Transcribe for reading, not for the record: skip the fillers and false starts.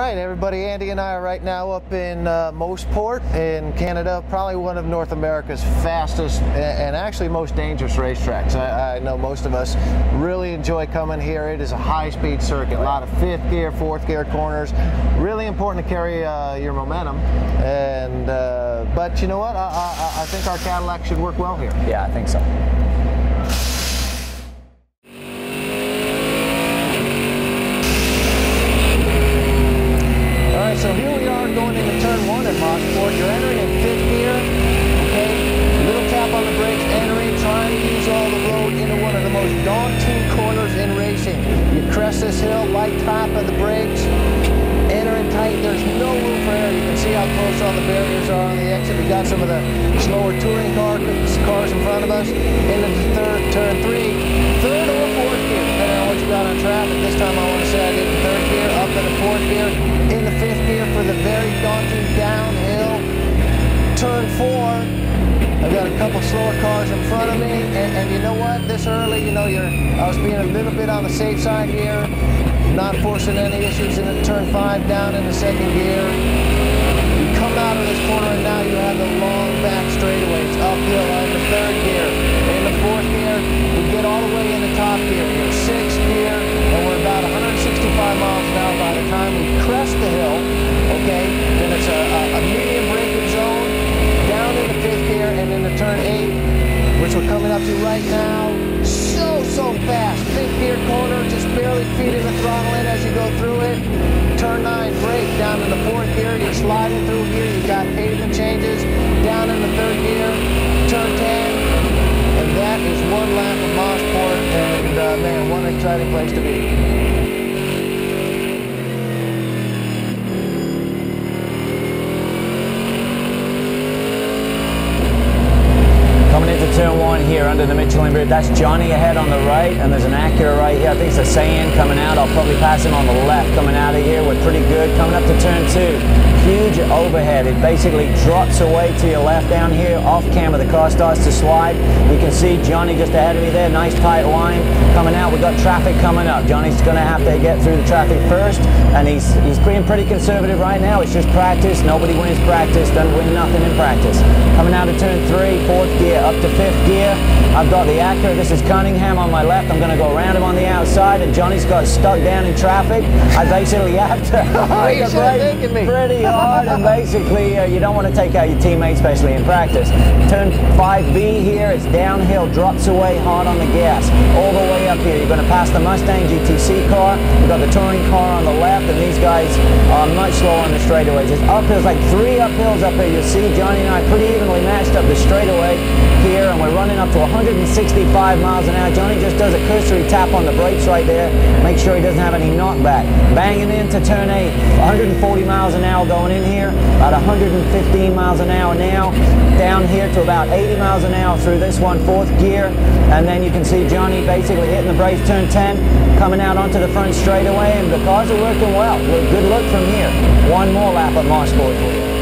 right, everybody, Andy and I are right now up in Mosport in Canada, probably one of North America's fastest and actually most dangerous racetracks. I know most of us really enjoy coming here. It is a high-speed circuit, a lot of fifth gear, fourth gear corners. Really important to carry your momentum. And but you know what? I think our Cadillac should work well here. Yeah, I think so. So here we are going into turn 1 at Mosport. You're entering in fifth gear, okay? Little tap on the brakes, entering, trying to use all the road into one of the most daunting corners in racing. You crest this hill, light tap of the brakes, entering tight. There's no room for error. You can see how close all the barriers are on the exit. We got some of the slower touring cars in front of us. Into turn 3, third or fourth gear, depending on what you got on traffic. This time I want to say I did in third gear, up in the fourth gear, in the fifth gear for the very daunting downhill. Turn 4, I've got a couple slower cars in front of me, and you know what? This early, you know, I was being a little bit on the safe side here, not forcing any issues into turn 5, down in the second gear. You come out of this corner and now you have the long back straightaway. It's uphill in the third gear. In the fourth gear, we get all the way in the top gear. We're sixth gear, and we're about 165 miles an hour by the time we crest the hill, okay? Then it's a medium braking zone, down into fifth gear, and into turn 8, which we're coming up to right now. So fast. Fifth gear corner, just barely feeding the throttle in as you go through it. Turn 9, brake, down in the fourth gear. You're sliding through here. You've got pavement changes, down in the third gear. Turn 10, and that is one lap of Mosport, and man, what an exciting place to be. Coming into turn 1 here under the Michelin Bridge, that's Johnny ahead on the right, and there's an Acura right here. I think it's a Cyan coming out. I'll probably pass him on the left coming out of here. We're pretty good. Coming up to turn 2, huge overhead. It basically drops away to your left down here. Off camera, the car starts to slide. You can see Johnny just ahead of me there. Nice tight line. Coming out, we've got traffic coming up. Johnny's going to have to get through the traffic first, and he's being pretty conservative right now. It's just practice. Nobody wins practice. Doesn't win nothing in practice. Coming out of turn 3, fourth gear, up to fifth gear. I've got the Acura. This is Cunningham on my left. I'm going to go around him on the outside, and Johnny's got stuck down in traffic. I basically have to take a break pretty hard, and basically you don't want to take out your teammates, especially in practice. Turn 5B here, it's downhill, drops away hard on the gas. All the way up here, you're going to pass the Mustang GTC car. You've got the touring car on the left, and these guys are much slower on the straightaways. It's uphills, like 3 uphills up here. You'll see Johnny and I pretty evenly matched up the straightaway here, and we're running up to 165 miles an hour. Johnny just does a cursory tap on the brakes right there, make sure he doesn't have any knockback. Banging into turn 8, 140 miles an hour going in here, about 115 miles an hour now, down here to about 80 miles an hour through this one, fourth gear, and then you can see Johnny basically hitting the brakes, turn 10, coming out onto the front straightaway, and the cars are working well. Good look from here. One more lap at Mosport for you.